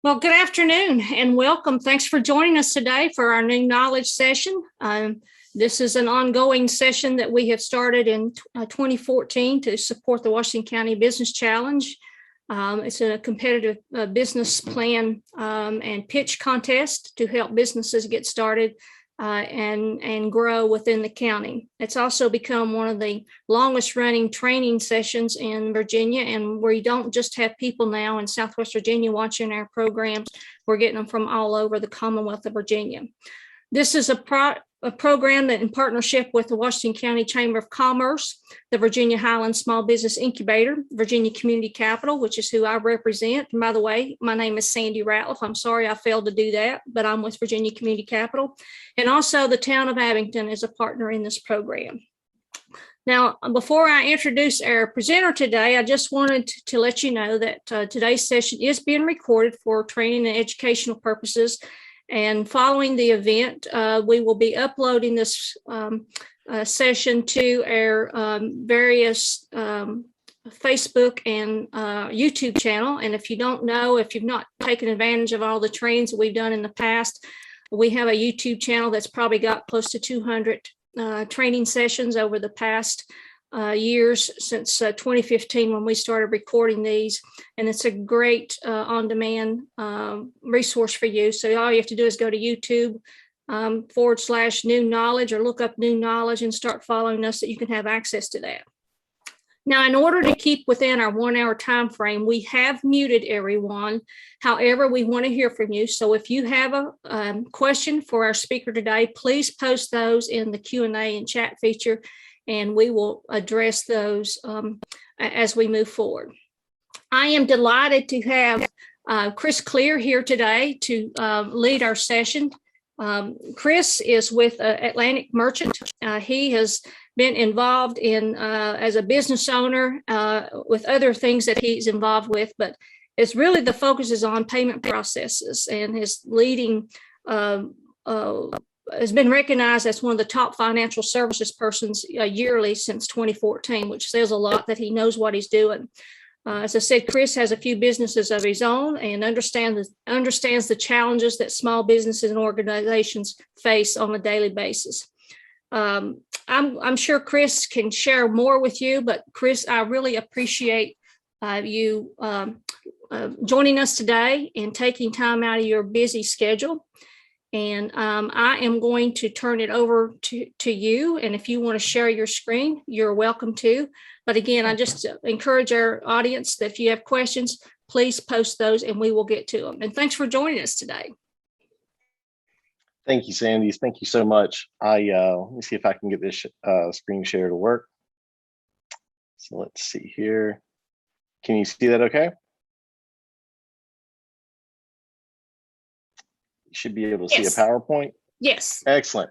Well, good afternoon and welcome. Thanks for joining us today for our new knowledge session. This is an ongoing session that we have started in 2014 to support the Washington County Business Challenge. It's a competitive business plan and pitch contest to help businesses get started and grow within the county. It's also become one of the longest running training sessions in Virginia, and we don't just have people now in Southwest Virginia watching our programs, we're getting them from all over the Commonwealth of Virginia. This is a program that in partnership with the Washington County Chamber of Commerce, the Virginia Highlands Small Business Incubator, Virginia Community Capital, which is who I represent. And by the way, my name is Sandy Ratliff. I'm sorry I failed to do that, but I'm with Virginia Community Capital. And also the town of Abington is a partner in this program. Now, before I introduce our presenter today, I just wanted to let you know that today's session is being recorded for training and educational purposes. And following the event, we will be uploading this session to our various Facebook and YouTube channel. And if you don't know, if you've not taken advantage of all the trainings that we've done in the past, we have a YouTube channel that's probably got close to 200 training sessions over the past years since 2015 when we started recording these, and it's a great on-demand resource for you. So all you have to do is go to YouTube /new knowledge, or look up new knowledge and start following us so you can have access to that. Now, in order to keep within our 1 hour time frame, we have muted everyone. However, we want to hear from you. So if you have a question for our speaker today, please post those in the Q&A and chat feature, and we will address those as we move forward. I am delighted to have Chris Clear here today to lead our session. Chris is with Atlantic Merchant. He has been involved in as a business owner with other things that he's involved with, but it's really the focus is on payment processes, and his leading has been recognized as one of the top financial services persons yearly since 2014, which says a lot that he knows what he's doing. As I said, Chris has a few businesses of his own and understands the challenges that small businesses and organizations face on a daily basis. I'm sure Chris can share more with you, but Chris, I really appreciate you joining us today and taking time out of your busy schedule. And I am going to turn it over to you. And if you want to share your screen, you're welcome to. But again, I just encourage our audience that if you have questions, please post those and we will get to them. And thanks for joining us today. Thank you, Sandy. Thank you so much. Let me see if I can get this screen share to work. So let's see here. Can you see that okay? You should be able to see a PowerPoint. Yes. Excellent.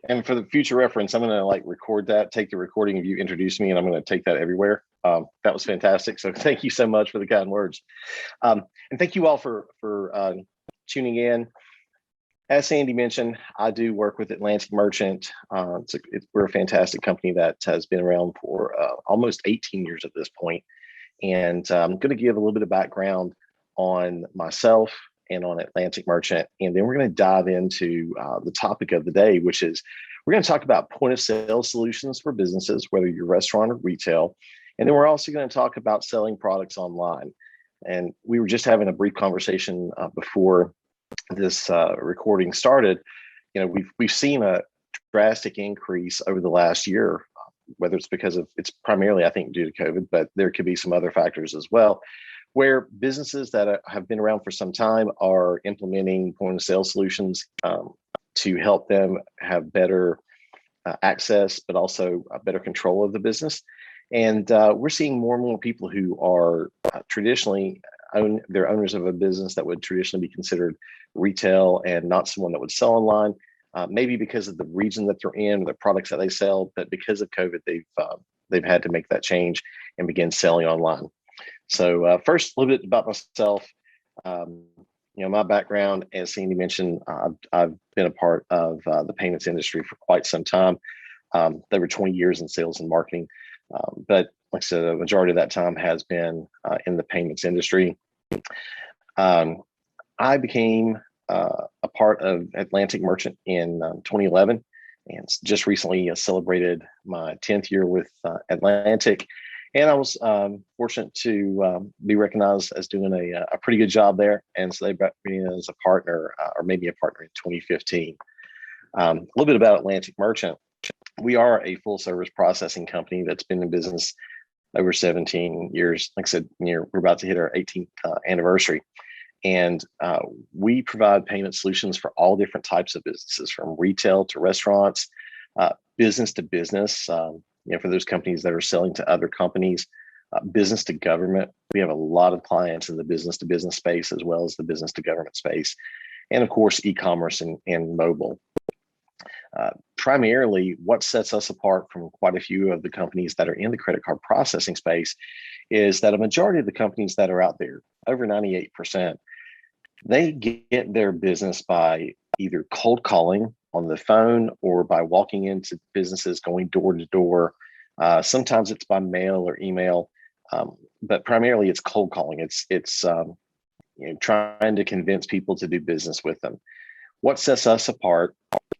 And for the future reference, I'm going to record that, take the recording of you introduce me, and I'm going to take that everywhere. That was fantastic. So thank you so much for the kind words. And thank you all for tuning in. As Sandy mentioned, I do work with Atlantic Merchant. We're a fantastic company that has been around for almost 18 years at this point. And I'm going to give a little bit of background on myself and on Atlantic Merchant. And then we're going to dive into the topic of the day, which is we're going to talk about point of sale solutions for businesses, whether you're restaurant or retail. And then we're also going to talk about selling products online. And we were just having a brief conversation before this recording started. We've seen a drastic increase over the last year, whether it's because of, it's primarily, I think, due to COVID, but there could be some other factors as well, where businesses that have been around for some time are implementing point of sale solutions to help them have better access, but also better control of the business. And we're seeing more and more people who are traditionally they're owners of a business that would traditionally be considered retail and not someone that would sell online, maybe because of the region that they're in or the products that they sell, but because of COVID, they've had to make that change and begin selling online. So first, a little bit about myself. My background, as Sandy mentioned, I've been a part of the payments industry for quite some time. Over 20 years in sales and marketing. But like I said, the majority of that time has been in the payments industry. I became a part of Atlantic Merchant in 2011, and just recently celebrated my 10th year with Atlantic. And I was fortunate to be recognized as doing a pretty good job there. And so they brought me in as a partner, or maybe a partner in 2015. A little bit about Atlantic Merchant. We are a full service processing company that's been in business over 17 years. Like I said, we're about to hit our 18th anniversary. And we provide payment solutions for all different types of businesses, from retail to restaurants, business to business, for those companies that are selling to other companies, business to government. We have a lot of clients in the business to business space, as well as the business to government space. And of course, e-commerce and mobile. Primarily, what sets us apart from quite a few of the companies that are in the credit card processing space is that a majority of the companies that are out there, over 98%, they get their business by either cold calling on the phone or by walking into businesses, going door to door. Sometimes it's by mail or email, but primarily it's cold calling. It's trying to convince people to do business with them. What sets us apart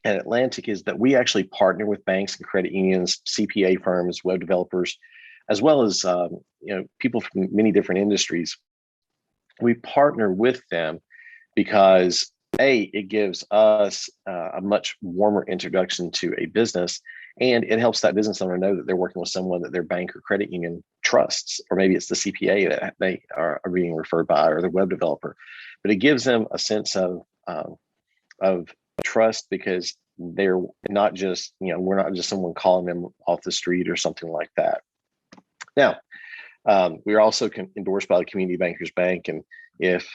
at Atlantic is that we actually partner with banks and credit unions, CPA firms, web developers, as well as people from many different industries. We partner with them because it gives us a much warmer introduction to a business, and it helps that business owner know that they're working with someone that their bank or credit union trusts, or maybe it's the CPA that they are being referred by, or the web developer. But it gives them a sense of trust, because they're not just, we're not just someone calling them off the street or something like that. Now, we're also endorsed by the Community Bankers Bank, and if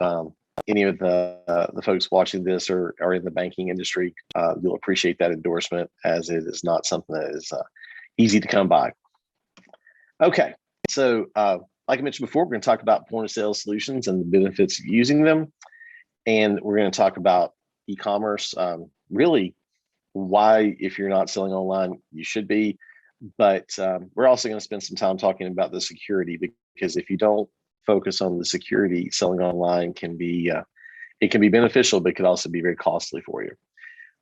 any of the folks watching this are in the banking industry, you'll appreciate that endorsement, as it is not something that is easy to come by. Okay, so like I mentioned before, we're going to talk about point of sale solutions and the benefits of using them, and we're going to talk about e-commerce, really why, if you're not selling online, you should be. But we're also going to spend some time talking about the security, because if you don't focus on the security, selling online can be beneficial, but could also be very costly for you.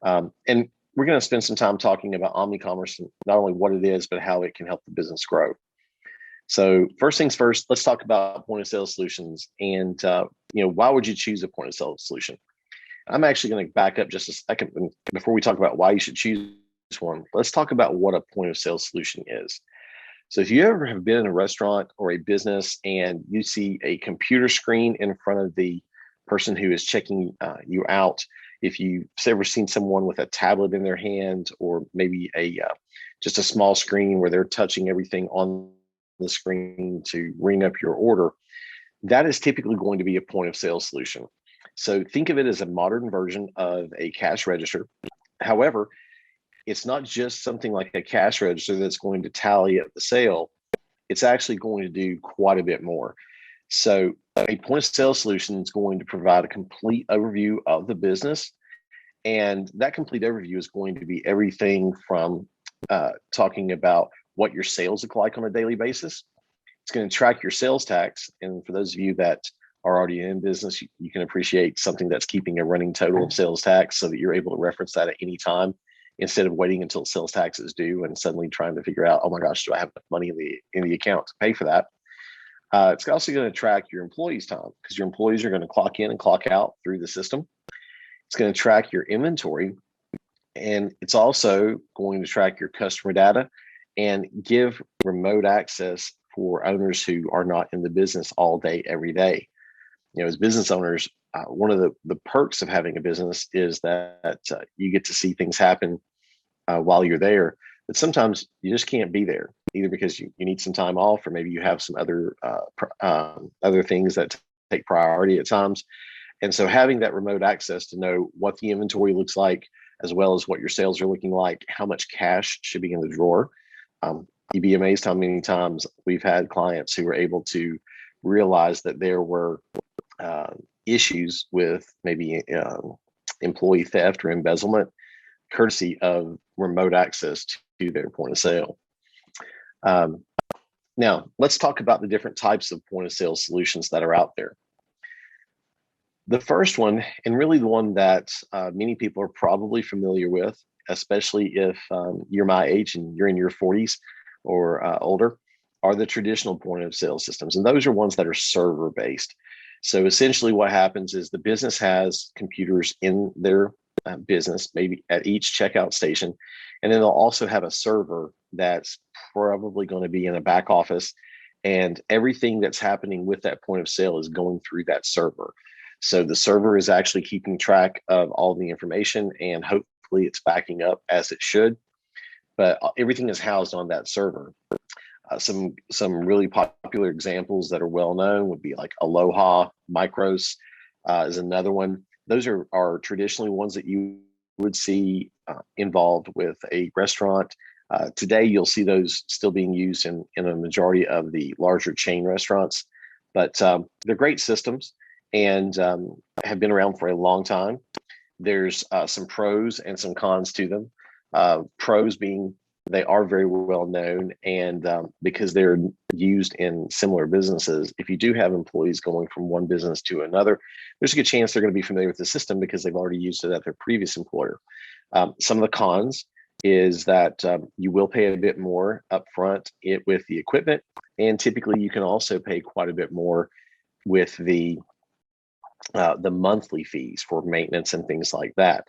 And we're going to spend some time talking about Omni-Commerce, and not only what it is, but how it can help the business grow. So first things first, let's talk about point of sale solutions, and why would you choose a point of sale solution? I'm actually going to back up just a second before we talk about why you should choose one. Let's talk about what a point of sale solution is. So if you ever have been in a restaurant or a business and you see a computer screen in front of the person who is checking you out, if you've ever seen someone with a tablet in their hand, or maybe just a small screen where they're touching everything on the screen to ring up your order, that is typically going to be a point of sale solution. So think of it as a modern version of a cash register. However, it's not just something like a cash register that's going to tally up the sale. It's actually going to do quite a bit more. So a point of sale solution is going to provide a complete overview of the business. And that complete overview is going to be everything from talking about what your sales look like on a daily basis. It's going to track your sales tax. And for those of you that are already in business, you can appreciate something that's keeping a running total of sales tax, so that you're able to reference that at any time, instead of waiting until sales tax is due and suddenly trying to figure out, oh my gosh, do I have enough money in the account to pay for that? It's also going to track your employees' time, because your employees are going to clock in and clock out through the system. It's going to track your inventory, and it's also going to track your customer data and give remote access for owners who are not in the business all day, every day. As business owners, one of the perks of having a business is that you get to see things happen while you're there. But sometimes you just can't be there, either because you need some time off, or maybe you have some other things that take priority at times. And so having that remote access to know what the inventory looks like, as well as what your sales are looking like, how much cash should be in the drawer. You'd be amazed how many times we've had clients who were able to realize that there were issues with maybe employee theft or embezzlement, courtesy of remote access to their point of sale. Now, let's talk about the different types of point of sale solutions that are out there. The first one, and really the one that many people are probably familiar with, especially if you're my age and you're in your 40s or older, are the traditional point of sale systems. And those are ones that are server based. So essentially what happens is the business has computers in their business, maybe at each checkout station. And then they'll also have a server that's probably going to be in a back office. And everything that's happening with that point of sale is going through that server. So the server is actually keeping track of all the information, and hopefully it's backing up as it should. But everything is housed on that server. Some really popular examples that are well known would be like Aloha, Micros is another one. Those are traditionally ones that you would see involved with a restaurant. Today, you'll see those still being used in a majority of the larger chain restaurants, but they're great systems and have been around for a long time. There's some pros and some cons to them. Pros being they are very well known, and because they're used in similar businesses, if you do have employees going from one business to another, there's a good chance they're going to be familiar with the system because they've already used it at their previous employer. Some of the cons is that you will pay a bit more upfront with the equipment, and typically you can also pay quite a bit more with the monthly fees for maintenance and things like that.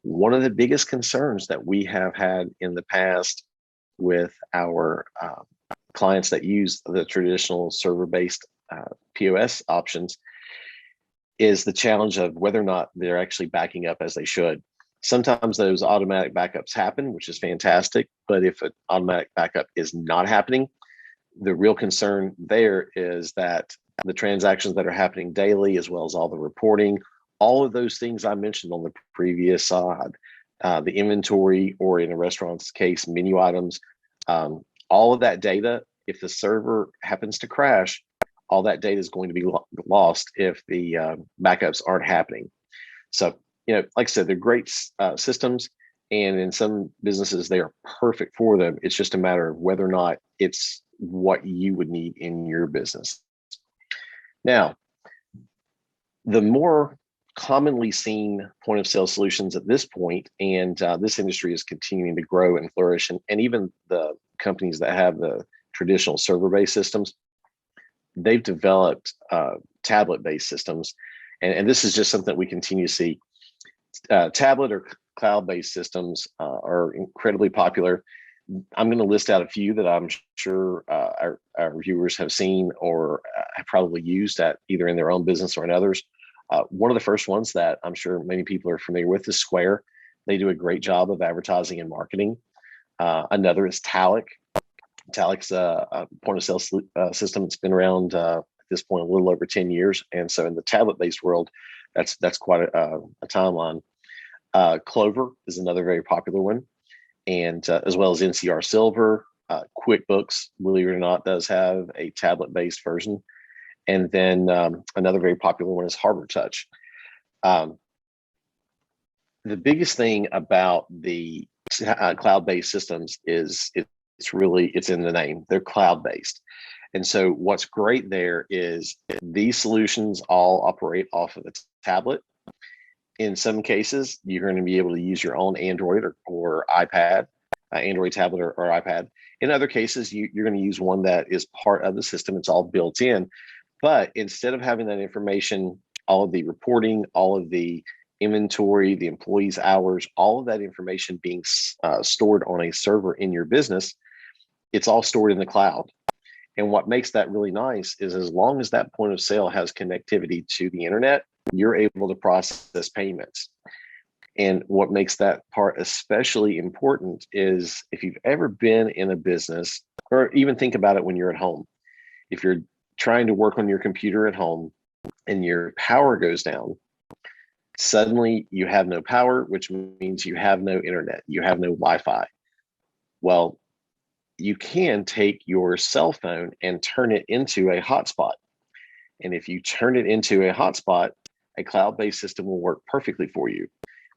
One of the biggest concerns that we have had in the past with our clients that use the traditional server-based POS options is the challenge of whether or not they're actually backing up as they should. Sometimes those automatic backups happen, which is fantastic, but if an automatic backup is not happening, the real concern there is that the transactions that are happening daily, as well as all the reporting, all of those things I mentioned on the previous slide, the inventory, or in a restaurant's case, menu items, all of that data, if the server happens to crash, all that data is going to be lost if the backups aren't happening. So, like I said, they're great systems, and in some businesses, they are perfect for them. It's just a matter of whether or not it's what you would need in your business. Now, the more commonly seen point of sale solutions at this point, and this industry is continuing to grow and flourish, and even the companies that have the traditional server-based systems, they've developed tablet-based systems, and this is just something that we continue to see. Tablet or cloud-based systems are incredibly popular. I'm going to list out a few that I'm sure our viewers have seen or have probably used at either in their own business or in others. One of the first ones that I'm sure many people are familiar with is Square. They do a great job of advertising and marketing. Another is Talic. Talic's a point of sale system. It's been around at this point a little over 10 years. And so in the tablet-based world, that's quite a timeline. Clover is another very popular one. And as well as NCR Silver. QuickBooks, believe it or not, does have a tablet-based version. And then another very popular one is Harbor Touch. The biggest thing about the cloud-based systems is it's in the name. They're cloud-based. And so what's great there is these solutions all operate off of a tablet. In some cases, you're going to be able to use your own Android or iPad, Android tablet or iPad. In other cases, you're going to use one that is part of the system. It's all built in. But instead of having that information, all of the reporting, all of the inventory, the employees' hours, all of that information being stored on a server in your business, it's all stored in the cloud. And what makes that really nice is as long as that point of sale has connectivity to the internet, you're able to process payments. And what makes that part especially important is if you've ever been in a business, or even think about it when you're at home, if you're trying to work on your computer at home and your power goes down, suddenly you have no power, which means you have no internet, you have no Wi-Fi. Well, you can take your cell phone and turn it into a hotspot. And if you turn it into a hotspot, a cloud-based system will work perfectly for you.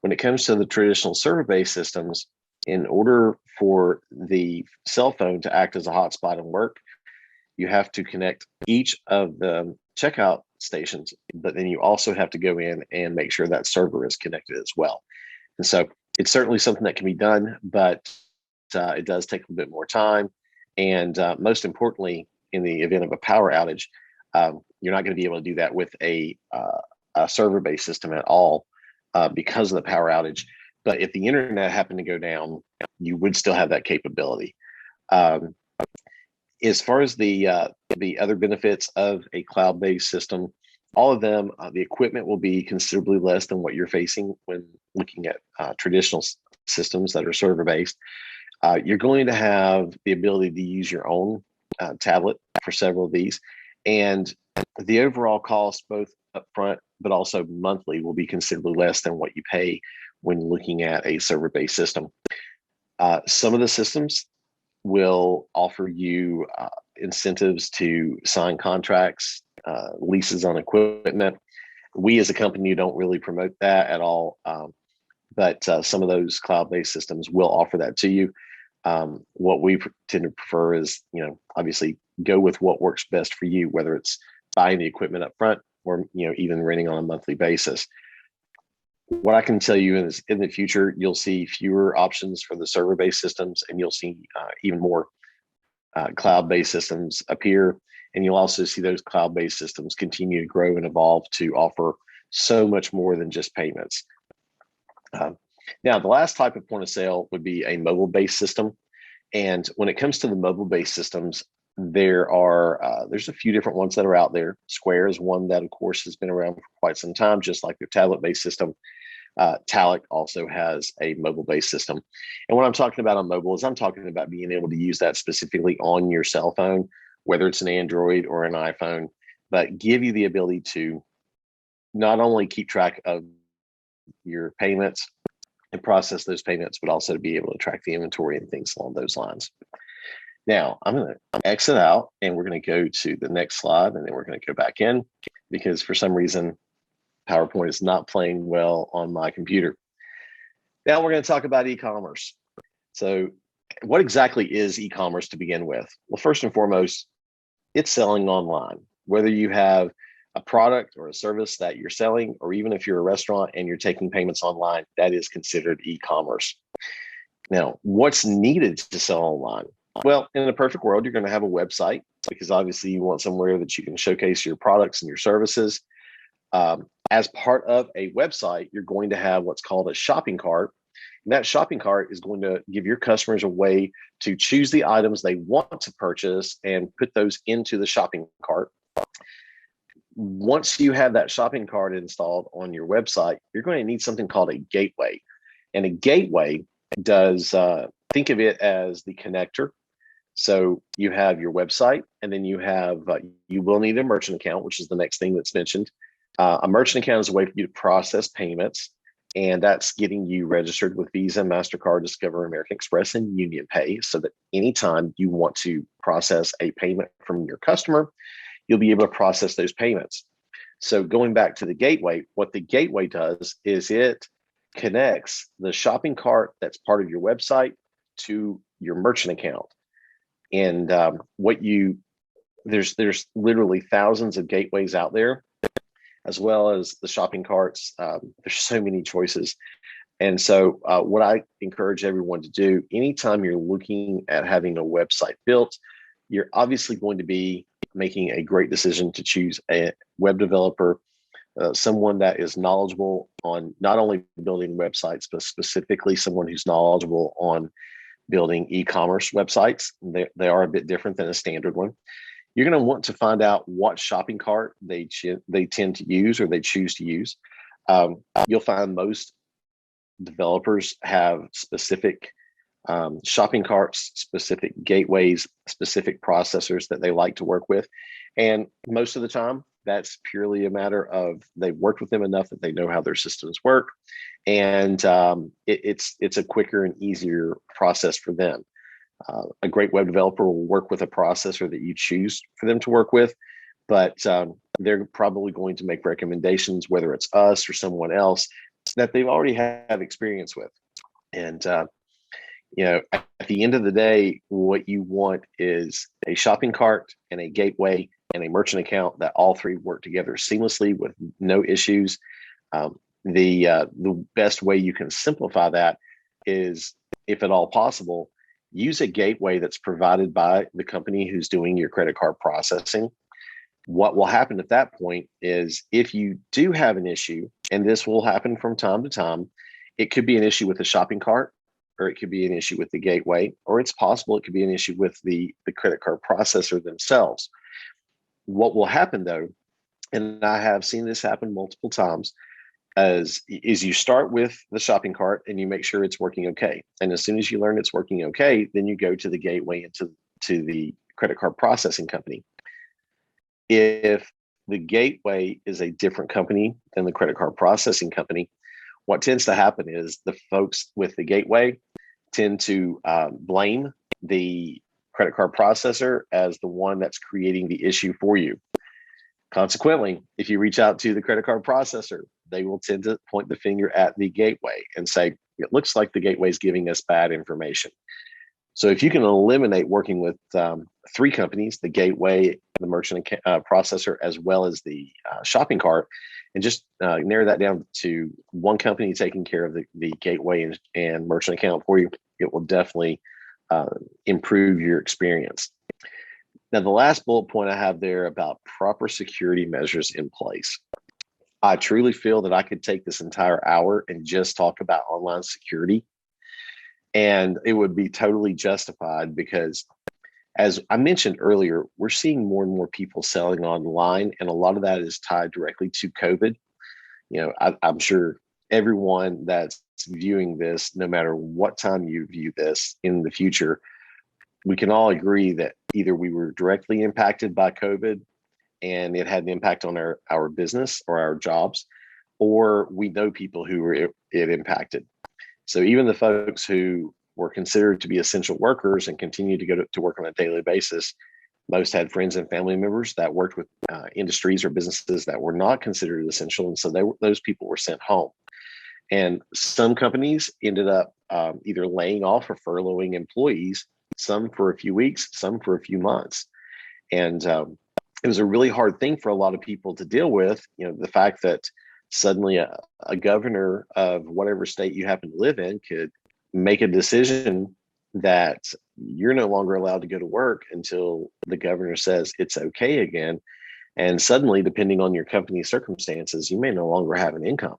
When it comes to the traditional server-based systems, in order for the cell phone to act as a hotspot and work, you have to connect each of the checkout stations, but then you also have to go in and make sure that server is connected as well. And so it's certainly something that can be done, but it does take a little bit more time. And most importantly, in the event of a power outage, you're not going to be able to do that with a server-based system at all because of the power outage. But if the internet happened to go down, you would still have that capability. As far as the other benefits of a cloud-based system, all of them, the equipment will be considerably less than what you're facing when looking at traditional systems that are server-based. You're going to have the ability to use your own tablet for several of these, and the overall cost, both upfront but also monthly, will be considerably less than what you pay when looking at a server-based system. Some of the systems will offer you incentives to sign contracts, leases on equipment. We as a company don't really promote that at all, but some of those cloud-based systems will offer that to you. What we tend to prefer is, obviously go with what works best for you, whether it's buying the equipment up front or, even renting on a monthly basis. What I can tell you is in the future, you'll see fewer options for the server-based systems, and you'll see even more cloud-based systems appear. And you'll also see those cloud-based systems continue to grow and evolve to offer so much more than just payments. Now, the last type of point of sale would be a mobile-based system. And when it comes to the mobile-based systems, there's a few different ones that are out there. Square is one that, of course, has been around for quite some time, just like their tablet-based system. Talic also has a mobile-based system. And what I'm talking about on mobile is I'm talking about being able to use that specifically on your cell phone, whether it's an Android or an iPhone, but give you the ability to not only keep track of your payments and process those payments, but also to be able to track the inventory and things along those lines. Now, I'm going to exit out and we're going to go to the next slide, and then we're going to go back in because for some reason, PowerPoint is not playing well on my computer. Now we're going to talk about e-commerce. So what exactly is e-commerce to begin with? Well, first and foremost, it's selling online. Whether you have a product or a service that you're selling, or even if you're a restaurant and you're taking payments online, that is considered e-commerce. Now, what's needed to sell online? Well, in a perfect world, you're going to have a website because obviously you want somewhere that you can showcase your products and your services. As part of a website, you're going to have what's called a shopping cart. And that shopping cart is going to give your customers a way to choose the items they want to purchase and put those into the shopping cart. Once you have that shopping cart installed on your website, you're going to need something called a gateway. And a gateway does, think of it as the connector. So you have your website, and then you will need a merchant account, which is the next thing that's mentioned. A merchant account is a way for you to process payments, and that's getting you registered with Visa, MasterCard, Discover, American Express, and Union Pay, so that anytime you want to process a payment from your customer, you'll be able to process those payments. So going back to the gateway, what the gateway does is it connects the shopping cart that's part of your website to your merchant account. And there's literally thousands of gateways out there, as well as the shopping carts. There's so many choices. And so what I encourage everyone to do, anytime you're looking at having a website built, you're obviously going to be making a great decision to choose a web developer, someone that is knowledgeable on not only building websites, but specifically someone who's knowledgeable on building e-commerce websites. They are a bit different than a standard one. You're going to want to find out what shopping cart they tend to use or they choose to use. You'll find most developers have specific shopping carts, specific gateways, specific processors that they like to work with. And most of the time, that's purely a matter of they've worked with them enough that they know how their systems work. And it's a quicker and easier process for them. A great web developer will work with a processor that you choose for them to work with, but they're probably going to make recommendations, whether it's us or someone else, that they've already have experience with. And at the end of the day, what you want is a shopping cart and a gateway and a merchant account, that all three work together seamlessly with no issues. The best way you can simplify that is, if at all possible, use a gateway that's provided by the company who's doing your credit card processing. What will happen at that point is, if you do have an issue, and this will happen from time to time, it could be an issue with the shopping cart, or it could be an issue with the gateway, or it's possible it could be an issue with the credit card processor themselves. What will happen though, and I have seen this happen multiple times, is you start with the shopping cart and you make sure it's working okay. And as soon as you learn it's working okay, then you go to the gateway and to the credit card processing company. If the gateway is a different company than the credit card processing company, what tends to happen is the folks with the gateway tend to blame the credit card processor as the one that's creating the issue for you. Consequently, if you reach out to the credit card processor, they will tend to point the finger at the gateway and say, it looks like the gateway is giving us bad information. So if you can eliminate working with three companies, the gateway, the merchant processor, as well as the shopping cart, and just narrow that down to one company taking care of the gateway and merchant account for you, it will definitely improve your experience. Now, the last bullet point I have there about proper security measures in place. I truly feel that I could take this entire hour and just talk about online security, and it would be totally justified, because as I mentioned earlier, we're seeing more and more people selling online, and a lot of that is tied directly to COVID. I'm sure everyone that's viewing this, no matter what time you view this in the future, we can all agree that either we were directly impacted by COVID and it had an impact on our business or our jobs, or we know people who were it impacted. So even the folks who were considered to be essential workers and continue to go to work on a daily basis, most had friends and family members that worked with industries or businesses that were not considered essential. And so those people were sent home. And some companies ended up either laying off or furloughing employees, some for a few weeks, some for a few months. And it was a really hard thing for a lot of people to deal with, the fact that suddenly a governor of whatever state you happen to live in could make a decision that you're no longer allowed to go to work until the governor says it's okay again. And suddenly, depending on your company's circumstances, you may no longer have an income.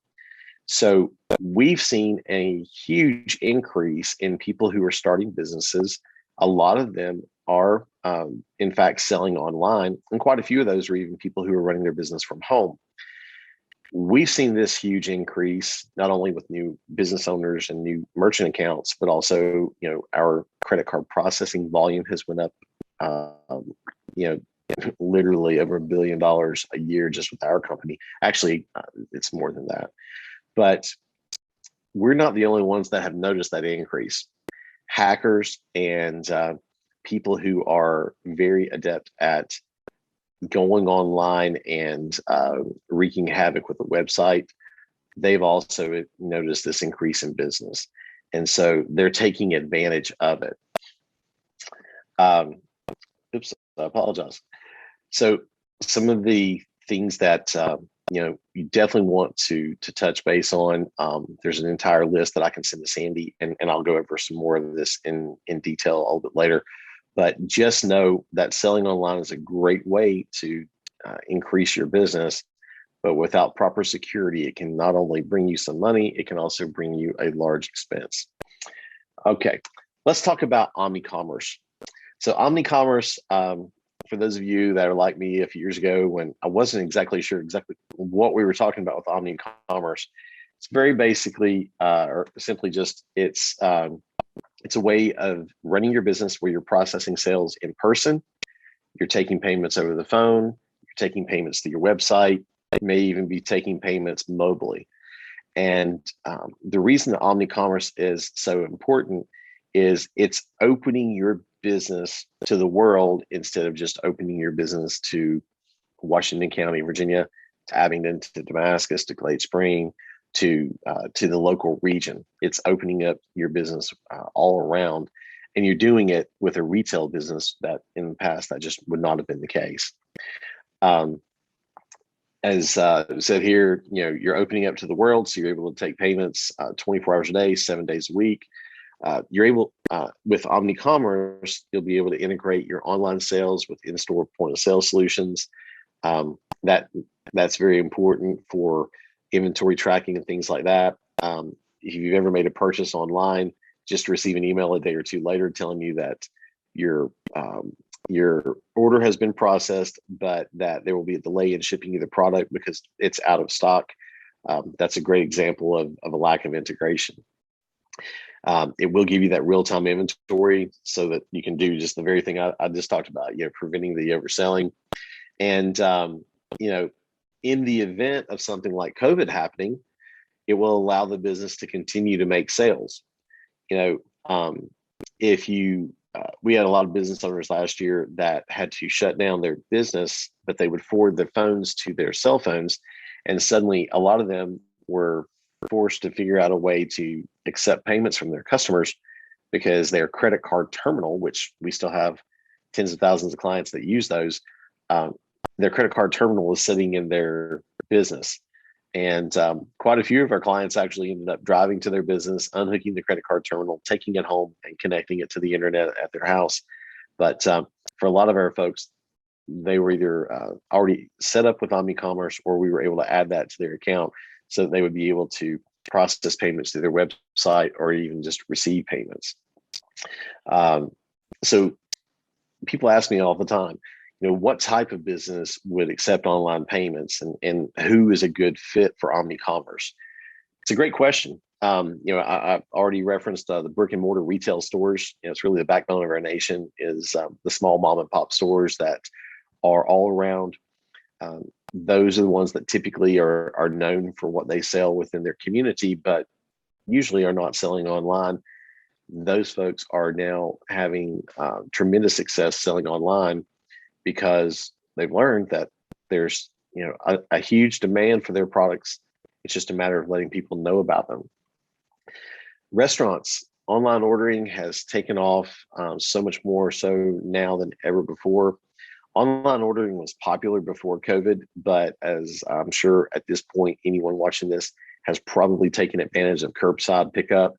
So we've seen a huge increase in people who are starting businesses. A lot of them are, in fact, selling online, and quite a few of those are even people who are running their business from home. We've seen this huge increase, not only with new business owners and new merchant accounts, but also, our credit card processing volume has went up, literally over $1 billion a year just with our company. Actually, it's more than that. But we're not the only ones that have noticed that increase. Hackers and people who are very adept at going online and wreaking havoc with a website, they've also noticed this increase in business. And so they're taking advantage of it. Oops, I apologize. So some of the things that you definitely want to touch base on. There's an entire list that I can send to Sandy, and I'll go over some more of this in detail a little bit later. But just know that selling online is a great way to increase your business, but without proper security, it can not only bring you some money, it can also bring you a large expense. Okay, let's talk about Omni-Commerce. So Omni-Commerce, for those of you that are like me a few years ago when I wasn't exactly sure what we were talking about with Omni-Commerce, it's very basically, or simply just, it's a way of running your business where you're processing sales in person, you're taking payments over the phone, you're taking payments to your website, you may even be taking payments mobily. And the reason that Omni-Commerce is so important is it's opening your business to the world instead of just opening your business to Washington County, Virginia, to Abingdon, to Damascus, to Glade Spring, to the local region. It's opening up your business all around. and you're doing it with a retail business that in the past that just would not have been the case. As said here, you're opening up to the world, so you're able to take payments 24 hours a day, 7 days a week. You're able, with Omni-Commerce, you'll be able to integrate your online sales with in-store point of sale solutions. That's very important for inventory tracking and things like that. If you've ever made a purchase online, just to receive an email a day or two later telling you that your order has been processed, but that there will be a delay in shipping you the product because it's out of stock. That's a great example of a lack of integration. It will give you that real-time inventory so that you can do just the very thing I just talked about, preventing the overselling. And, in the event of something like COVID happening, it will allow the business to continue to make sales. We had a lot of business owners last year that had to shut down their business, but they would forward their phones to their cell phones. And suddenly a lot of them were forced to figure out a way to accept payments from their customers because their credit card terminal, which we still have tens of thousands of clients that use those, their credit card terminal is sitting in their business. And quite a few of our clients actually ended up driving to their business, unhooking the credit card terminal, taking it home and connecting it to the internet at their house. But for a lot of our folks, they were either already set up with Omnicommerce, or we were able to add that to their account so that they would be able to process payments through their website or even just receive payments. So people ask me all the time, what type of business would accept online payments, and who is a good fit for Omnicommerce? It's a great question. I already referenced the brick and mortar retail stores. It's really the backbone of our nation is the small mom and pop stores that are all around. Those are the ones that typically are known for what they sell within their community, but usually are not selling online. Those folks are now having tremendous success selling online because they've learned that there's a huge demand for their products. It's just a matter of letting people know about them. Restaurants, online ordering has taken off so much more so now than ever before. Online ordering was popular before COVID, but as I'm sure at this point, anyone watching this has probably taken advantage of curbside pickup,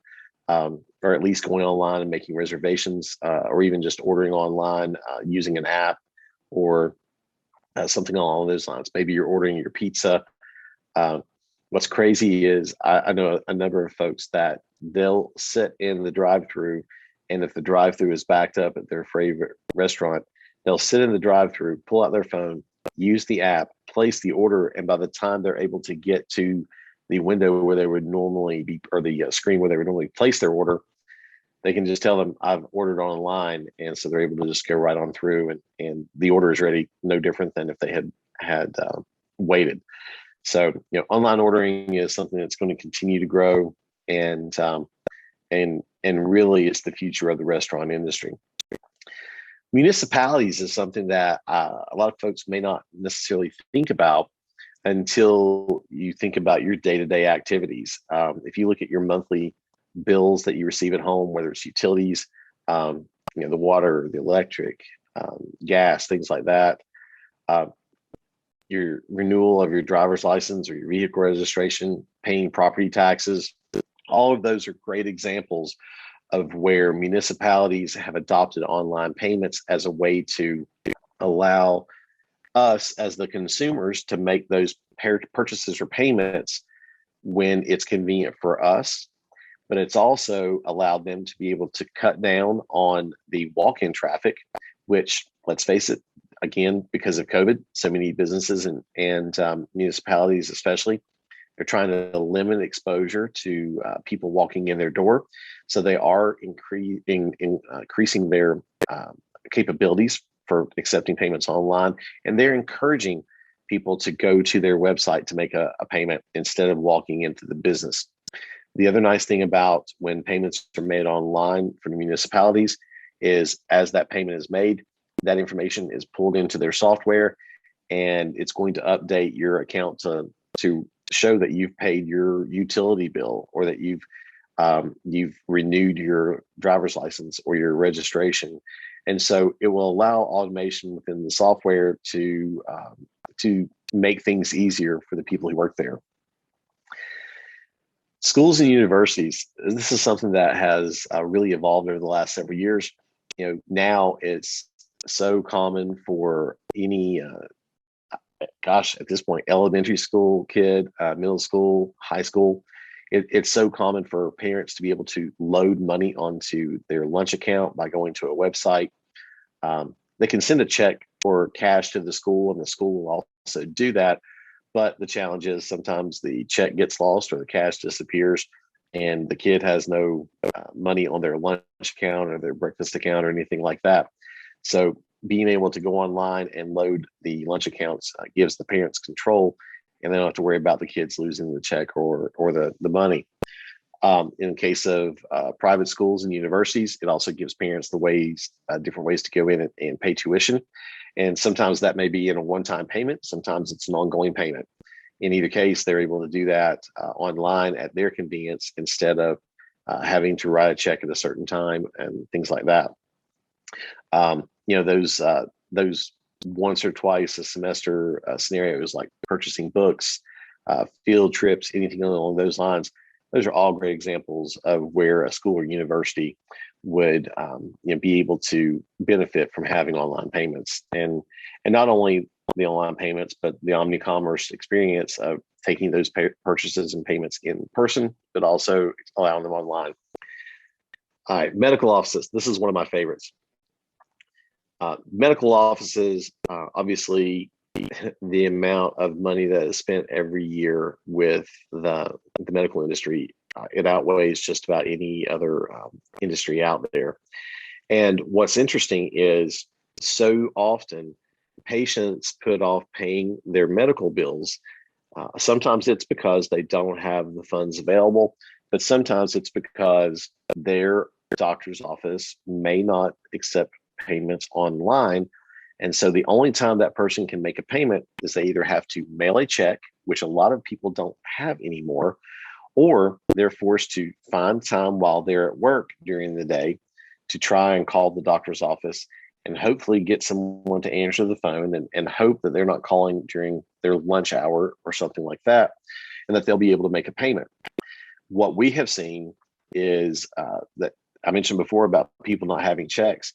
or at least going online and making reservations, or even just ordering online using an app or something along those lines. Maybe you're ordering your pizza. What's crazy is I know a number of folks that they'll sit in the drive-through, and if the drive-through is backed up at their favorite restaurant, they'll sit in the drive-through, pull out their phone, use the app, place the order, and by the time they're able to get to the window where they would normally be, or the screen where they would normally place their order, they can just tell them, I've ordered online. And so they're able to just go right on through, and the order is ready, no different than if they had waited. So, online ordering is something that's going to continue to grow, and really it's the future of the restaurant industry. Municipalities is something that a lot of folks may not necessarily think about until you think about your day-to-day activities. If you look at your monthly bills that you receive at home, whether it's utilities, the water, the electric, gas, things like that, your renewal of your driver's license or your vehicle registration, paying property taxes, all of those are great examples of where municipalities have adopted online payments as a way to allow us as the consumers to make those purchases or payments when it's convenient for us. But it's also allowed them to be able to cut down on the walk-in traffic, which, let's face it, again, because of COVID, so many businesses and municipalities especially, they're trying to limit exposure to people walking in their door. So they are increasing their capabilities for accepting payments online. And they're encouraging people to go to their website to make a payment instead of walking into the business. The other nice thing about when payments are made online for the municipalities is as that payment is made, that information is pulled into their software, and it's going to update your account to show that you've paid your utility bill, or that you've you've renewed your driver's license or your registration. And so it will allow automation within the software to make things easier for the people who work there. Schools and universities, this is something that has really evolved over the last several years. Now it's so common for any, at this point, elementary school kid, middle school, high school. It's so common for parents to be able to load money onto their lunch account by going to a website. They can send a check or cash to the school, and the school will also do that. But the challenge is sometimes the check gets lost or the cash disappears, and the kid has no money on their lunch account or their breakfast account or anything like that. So being able to go online and load the lunch accounts gives the parents control, and they don't have to worry about the kids losing the check or the money. In case of private schools and universities, it also gives parents the different ways to go in and pay tuition. And sometimes that may be in a one-time payment. Sometimes it's an ongoing payment. In either case, they're able to do that online at their convenience instead of having to write a check at a certain time and things like that. Those once or twice a semester scenarios like purchasing books, field trips, anything along those lines. Those are all great examples of where a school or university would be able to benefit from having online payments, and not only the online payments, but the Omni-Commerce experience of taking those purchases and payments in person, but also allowing them online. All right, medical offices. This is one of my favorites. Medical offices, obviously, the amount of money that is spent every year with the medical industry, it outweighs just about any other industry out there. And what's interesting is so often patients put off paying their medical bills. Sometimes it's because they don't have the funds available, but sometimes it's because their doctor's office may not accept payments online. And so the only time that person can make a payment is they either have to mail a check, which a lot of people don't have anymore, or they're forced to find time while they're at work during the day to try and call the doctor's office and hopefully get someone to answer the phone and hope that they're not calling during their lunch hour or something like that, and that they'll be able to make a payment. What we have seen is that I mentioned before about people not having checks.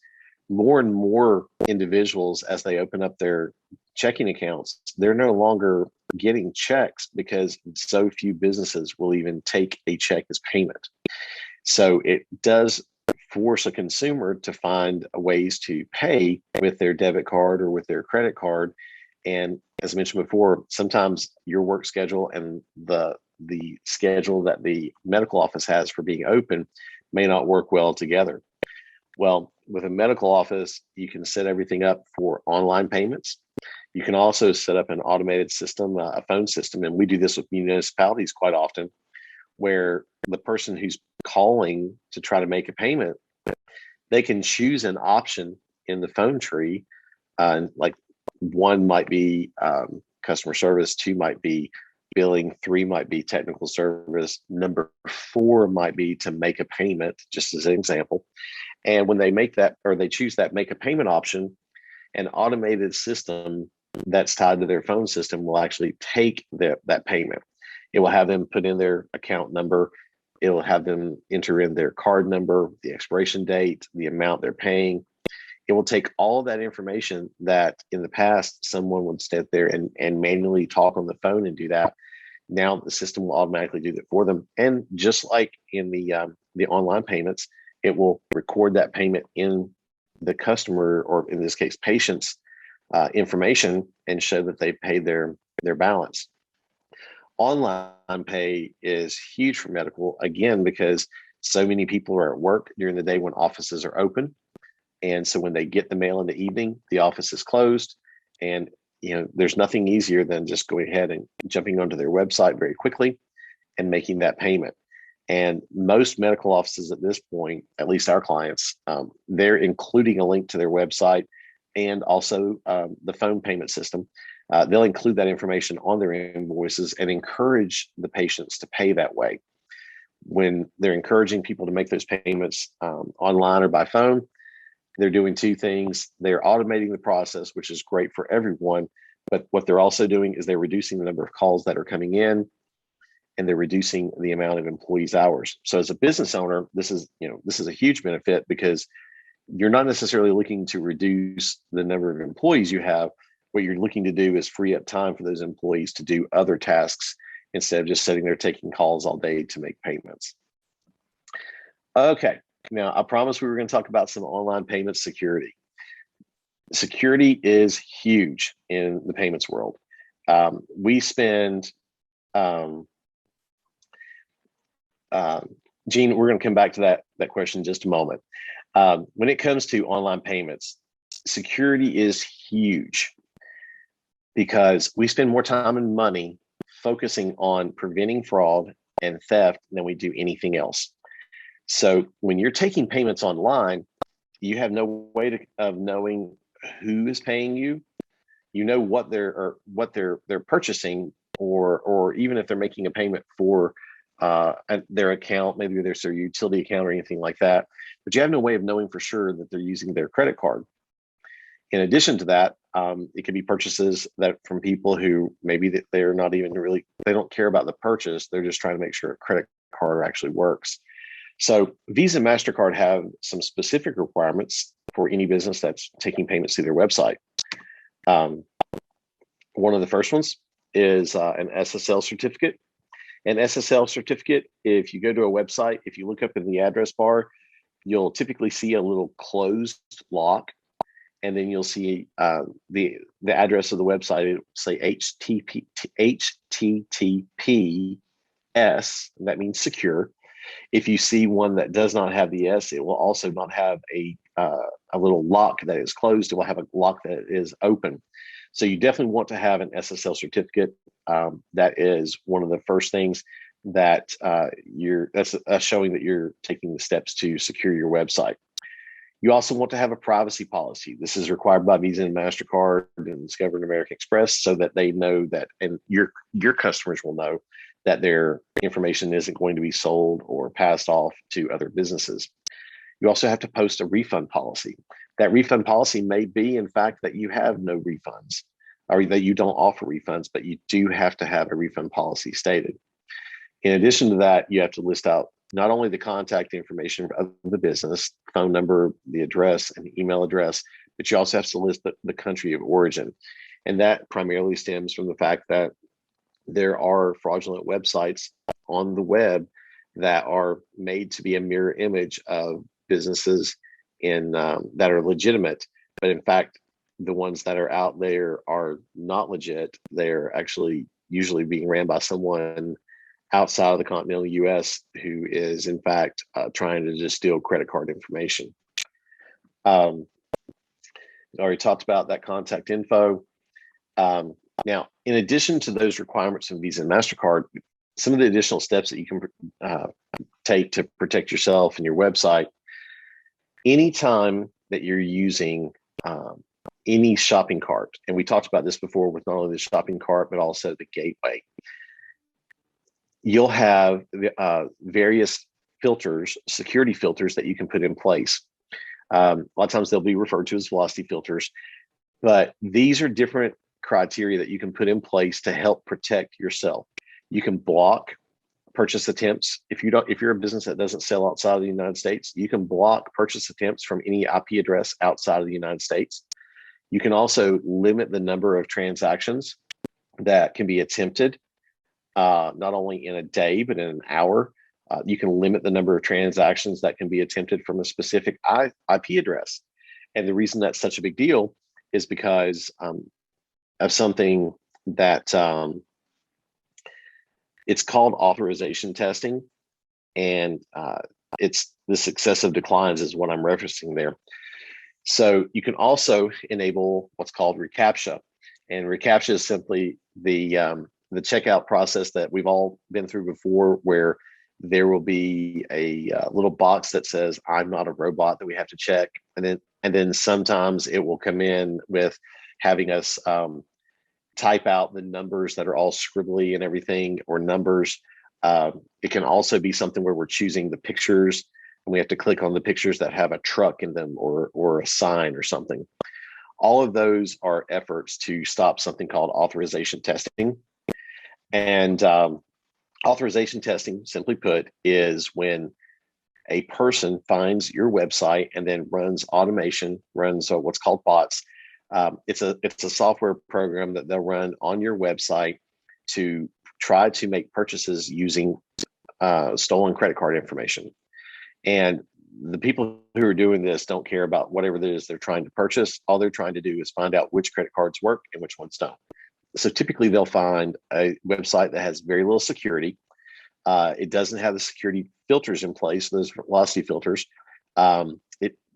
More and more individuals, as they open up their checking accounts, they're no longer getting checks because so few businesses will even take a check as payment. So it does force a consumer to find ways to pay with their debit card or with their credit card. And as I mentioned before, sometimes your work schedule and the schedule that the medical office has for being open may not work well together. Well, with a medical office, you can set everything up for online payments. You can also set up an automated system, a phone system, and we do this with municipalities quite often, where the person who's calling to try to make a payment, they can choose an option in the phone tree. Like one might be customer service, two might be billing, three might be technical service, number four might be to make a payment, just as an example. And when they make that, or they choose that make a payment option, an automated system that's tied to their phone system will actually take that payment. It will have them put in their account number. It will have them enter in their card number, the expiration date, the amount they're paying. It will take all of that information that in the past someone would sit there and manually talk on the phone and do that. Now the system will automatically do that for them. And just like in the online payments, it will record that payment in the customer, or in this case, patient's information, and show that they paid their balance. Online pay is huge for medical, again, because so many people are at work during the day when offices are open. And so when they get the mail in the evening, the office is closed. And there's nothing easier than just going ahead and jumping onto their website very quickly and making that payment. And most medical offices at this point, at least our clients, they're including a link to their website and also the phone payment system. They'll include that information on their invoices and encourage the patients to pay that way. when they're encouraging people to make those payments online or by phone, they're doing two things. They're automating the process, which is great for everyone. But what they're also doing is they're reducing the number of calls that are coming in, and they're reducing the amount of employees' hours. So as a business owner, this is a huge benefit, because you're not necessarily looking to reduce the number of employees you have. What you're looking to do is free up time for those employees to do other tasks instead of just sitting there taking calls all day to make payments. Okay, now I promised we were going to talk about some online payment security. Security is huge in the payments world. We spend, Gene, we're going to come back to that question in just a moment. When it comes to online payments, security is huge, because we spend more time and money focusing on preventing fraud and theft than we do anything else. So when you're taking payments online, you have no way of knowing who is paying you. You know what they're purchasing, or even if they're making a payment for their account, maybe there's their utility account or anything like that, but you have no way of knowing for sure that they're using their credit card. In addition to that, it could be purchases that from people who maybe that they're not even really, they don't care about the purchase. They're just trying to make sure a credit card actually works. So Visa and MasterCard have some specific requirements for any business that's taking payments through their website. One of the first ones is an SSL certificate. An SSL certificate, if you go to a website, if you look up in the address bar, you'll typically see a little closed lock, and then you'll see the address of the website. It'll say HTTPS, that means secure. If you see one that does not have the S, it will also not have a little lock that is closed. It will have a lock that is open. So you definitely want to have an SSL certificate. That is one of the first things that that's showing that you're taking the steps to secure your website. You also want to have a privacy policy. This is required by Visa and MasterCard and Discover and American Express, so that they know that, and your customers will know that their information isn't going to be sold or passed off to other businesses. You also have to post a refund policy. That refund policy may be, in fact, that you have no refunds, or that you don't offer refunds, but you do have to have a refund policy stated. In addition to that, you have to list out not only the contact information of the business, phone number, the address, and the email address, but you also have to list the country of origin. And that primarily stems from the fact that there are fraudulent websites on the web that are made to be a mirror image of businesses that are legitimate, but in fact, the ones that are out there are not legit. They're actually usually being ran by someone outside of the continental US who is in fact trying to just steal credit card information. I already talked about that contact info. Now, in addition to those requirements from Visa and MasterCard, some of the additional steps that you can take to protect yourself and your website, anytime that you're using any shopping cart, and we talked about this before with not only the shopping cart, but also the gateway, you'll have various filters, security filters that you can put in place. A lot of times they'll be referred to as velocity filters, but these are different criteria that you can put in place to help protect yourself. You can block purchase attempts. If you're a business that doesn't sell outside of the United States, you can block purchase attempts from any IP address outside of the United States. You can also limit the number of transactions that can be attempted, not only in a day, but in an hour. You can limit the number of transactions that can be attempted from a specific IP address. And the reason that's such a big deal is because of something that it's called authorization testing, and it's the successive declines is what I'm referencing there. So you can also enable what's called Recaptcha, and Recaptcha is simply the checkout process that we've all been through before, where there will be a little box that says "I'm not a robot" that we have to check, and then sometimes it will come in with having us type out the numbers that are all scribbly and everything, or numbers It can also be something where we're choosing the pictures and we have to click on the pictures that have a truck in them or a sign or something. All of those are efforts to stop something called authorization testing. And authorization testing, simply put, is when a person finds your website and then runs automation, runs what's called bots. It's a software program that they'll run on your website to try to make purchases using stolen credit card information. And the people who are doing this don't care about whatever it is they're trying to purchase. All they're trying to do is find out which credit cards work and which ones don't. So typically they'll find a website that has very little security. It doesn't have the security filters in place, those velocity filters. The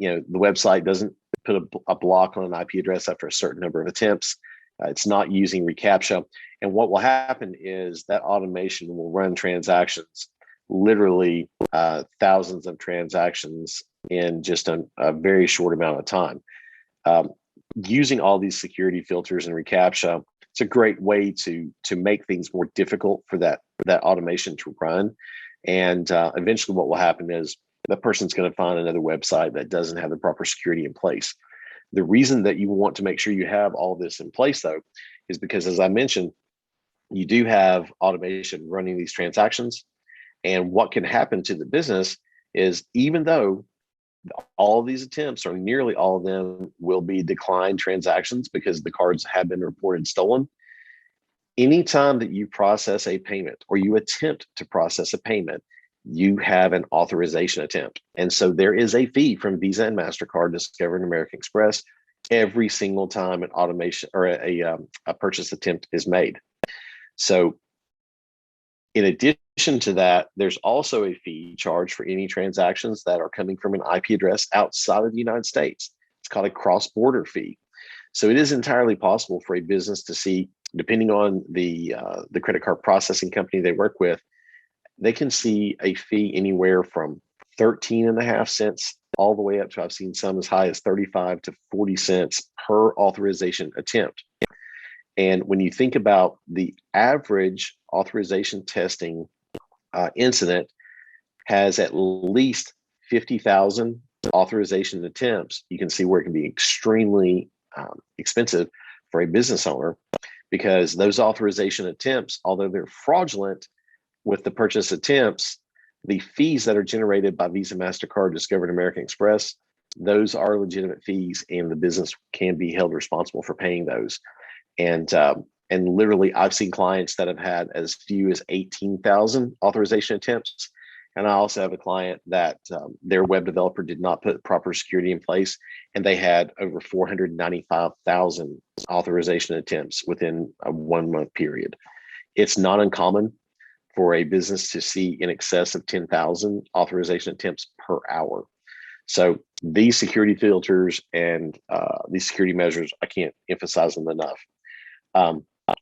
website doesn't put a block on an IP address after a certain number of attempts. It's not using Recaptcha. And what will happen is that automation will run transactions, literally thousands of transactions in just a very short amount of time. Using all these security filters and Recaptcha, it's a great way to make things more difficult for that automation to run. And eventually what will happen is the person's going to find another website that doesn't have the proper security in place. The reason that you want to make sure you have all this in place, though, is because, as I mentioned, you do have automation running these transactions. And what can happen to the business is, even though all of these attempts, or nearly all of them, will be declined transactions because the cards have been reported stolen, anytime that you process a payment or you attempt to process a payment, you have an authorization attempt. And so there is a fee from Visa and MasterCard, Discover, and American Express every single time an automation or a purchase attempt is made. So in addition to that, there's also a fee charged for any transactions that are coming from an IP address outside of the United States. It's called a cross-border fee. So it is entirely possible for a business to see, depending on the credit card processing company they work with, they can see a fee anywhere from 13.5 cents all the way up to, I've seen some as high as 35 to 40 cents per authorization attempt. And when you think about the average authorization testing incident has at least 50,000 authorization attempts, you can see where it can be extremely expensive for a business owner, because those authorization attempts, although they're fraudulent with the purchase attempts, the fees that are generated by Visa, MasterCard, Discover, and American Express, those are legitimate fees, and the business can be held responsible for paying those. And literally, I've seen clients that have had as few as 18,000 authorization attempts. And I also have a client that their web developer did not put proper security in place, and they had over 495,000 authorization attempts within a 1 month period. It's not uncommon for a business to see in excess of 10,000 authorization attempts per hour. So these security filters and these security measures, I can't emphasize them enough.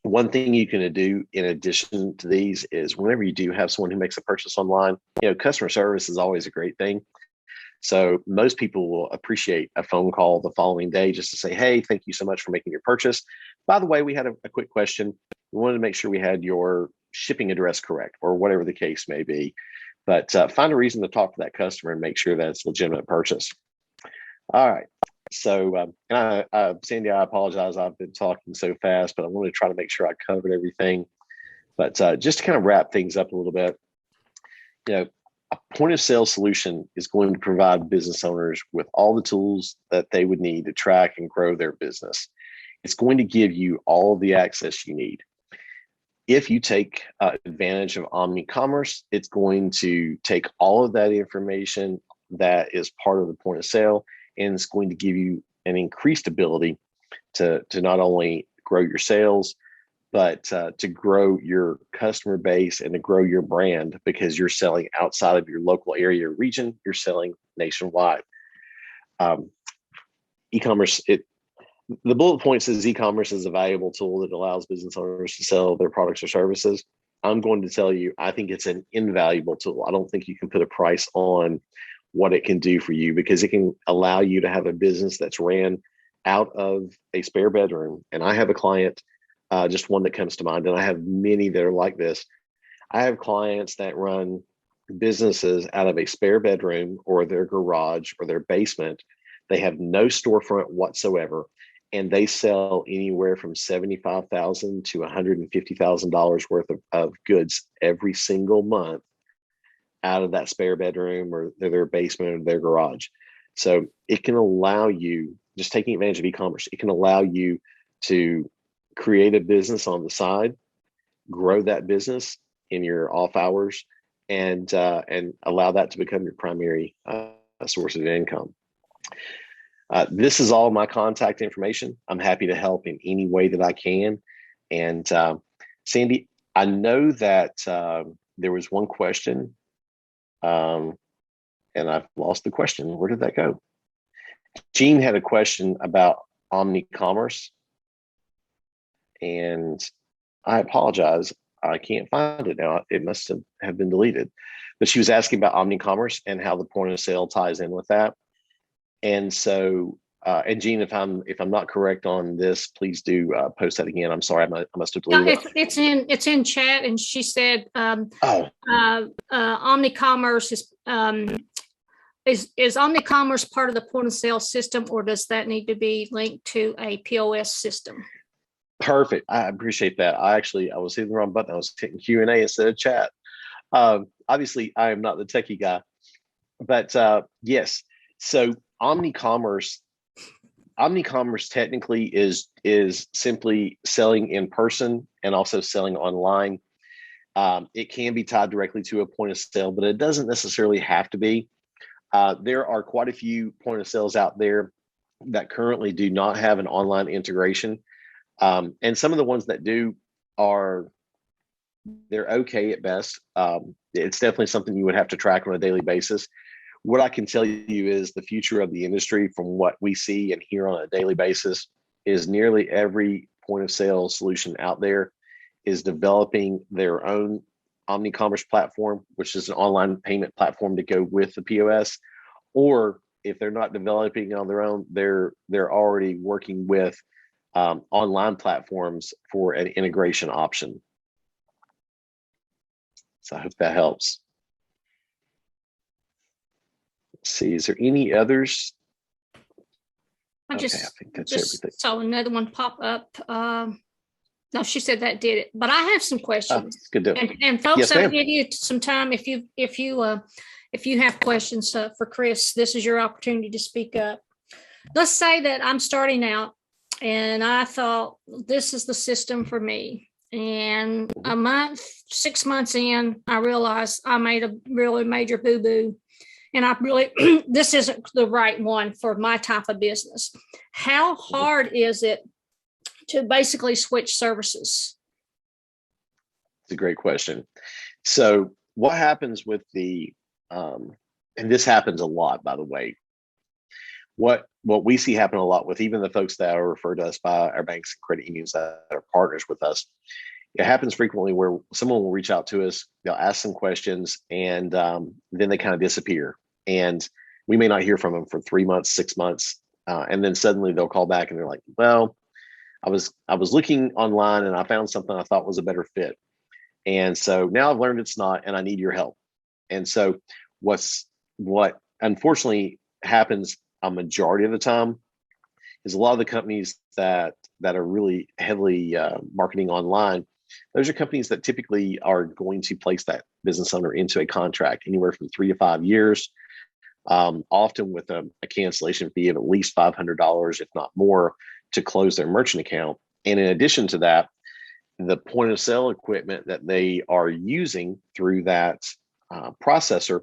One thing you can do in addition to these is, whenever you do have someone who makes a purchase online, customer service is always a great thing. So most people will appreciate a phone call the following day just to say, hey, thank you so much for making your purchase. By the way, we had a quick question. We wanted to make sure we had your shipping address correct, or whatever the case may be. But find a reason to talk to that customer and make sure that it's a legitimate purchase. All right. So, Sandy, I apologize. I've been talking so fast, but I want to try to make sure I covered everything. But just to kind of wrap things up a little bit, a point of sale solution is going to provide business owners with all the tools that they would need to track and grow their business. It's going to give you all of the access you need. If you take advantage of Omni-Commerce, it's going to take all of that information that is part of the point of sale, and it's going to give you an increased ability to not only grow your sales, but to grow your customer base and to grow your brand, because you're selling outside of your local area or region, you're selling nationwide. E-commerce, the bullet point says e-commerce is a valuable tool that allows business owners to sell their products or services. I'm going to tell you, I think it's an invaluable tool. I don't think you can put a price on what it can do for you, because it can allow you to have a business that's ran out of a spare bedroom. And I have a client, just one that comes to mind, and I have many that are like this. I have clients that run businesses out of a spare bedroom or their garage or their basement. They have no storefront whatsoever, and they sell anywhere from $75,000 to $150,000 worth of goods every single month out of that spare bedroom or their basement or their garage. So it can allow you, just taking advantage of e-commerce, it can allow you to create a business on the side, grow that business in your off hours, and allow that to become your primary source of income. This is all my contact information. I'm happy to help in any way that I can. And Sandy, I know that there was one question, and I've lost the question. Where did that go? Jean had a question about Omni-Commerce, and I apologize. I can't find it now. It must have been deleted. But she was asking about Omni-Commerce and how the point of sale ties in with that. And so, and Jean, if I'm not correct on this, please do post that again. I'm sorry, I must have deleted it. It's in chat, and she said, Omni-Commerce is Omni-Commerce part of the point of sale system, or does that need to be linked to a POS system? Perfect. I appreciate that. I was hitting the wrong button. I was hitting Q&A instead of chat. Obviously, I am not the techie guy, but yes. So Omni-Commerce technically is simply selling in person and also selling online. It can be tied directly to a point of sale, but it doesn't necessarily have to be. There are quite a few point of sales out there that currently do not have an online integration. And some of the ones that do they're okay at best. It's definitely something you would have to track on a daily basis. What I can tell you is the future of the industry, from what we see and hear on a daily basis, is nearly every point of sale solution out there is developing their own Omni-Commerce platform, which is an online payment platform to go with the POS. Or if they're not developing on their own, they're already working with online platforms for an integration option. So I hope that helps. Let's see, is there any others? I think that's everything. Saw another one pop up. No, she said that did it, but I have some questions. Good deal. And folks, yes, I'll give you some time if you have questions for Chris. This is your opportunity to speak up. Let's say that I'm starting out, and I thought this is the system for me. And 6 months in, I realized I made a really major boo-boo. And this isn't the right one for my type of business. How hard is it to basically switch services? It's a great question. So what happens with and this happens a lot, by the way, what we see happen a lot with even the folks that are referred to us by our banks and credit unions that are partners with us, it happens frequently where someone will reach out to us, they'll ask some questions, and then they kind of disappear. And we may not hear from them for 3 months, 6 months. And then suddenly they'll call back and they're like, well, I was looking online and I found something I thought was a better fit. And so now I've learned it's not, and I need your help. And so what unfortunately happens a majority of the time is a lot of the companies that are really heavily marketing online, those are companies that typically are going to place that business owner into a contract anywhere from 3 to 5 years, often with a cancellation fee of at least $500, if not more, to close their merchant account. And in addition to that, the point of sale equipment that they are using through that processor,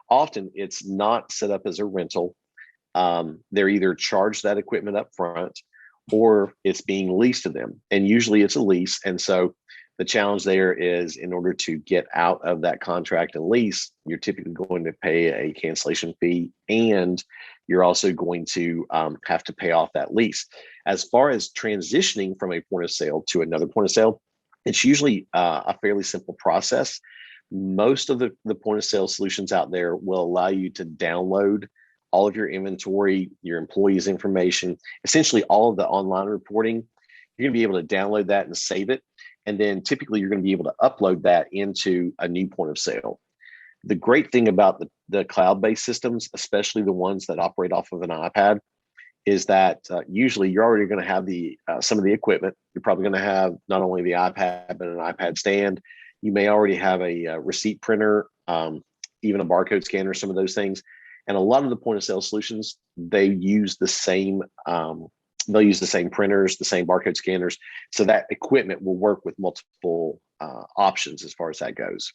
often it's not set up as a rental. They're either charged that equipment up front or it's being leased to them. And usually it's a lease. And so the challenge there is, in order to get out of that contract and lease, you're typically going to pay a cancellation fee, and you're also going to have to pay off that lease. As far as transitioning from a point of sale to another point of sale, it's usually a fairly simple process. Most of the point of sale solutions out there will allow you to download all of your inventory, your employees' information, essentially all of the online reporting. You're going to be able to download that and save it. And then typically you're going to be able to upload that into a new point of sale. The great thing about the cloud-based systems, especially the ones that operate off of an iPad, is that usually you're already going to have some of the equipment. You're probably going to have not only the iPad, but an iPad stand. You may already have a receipt printer, even a barcode scanner, some of those things. And a lot of the point of sale solutions, they use the same printers, the same barcode scanners. So that equipment will work with multiple options as far as that goes.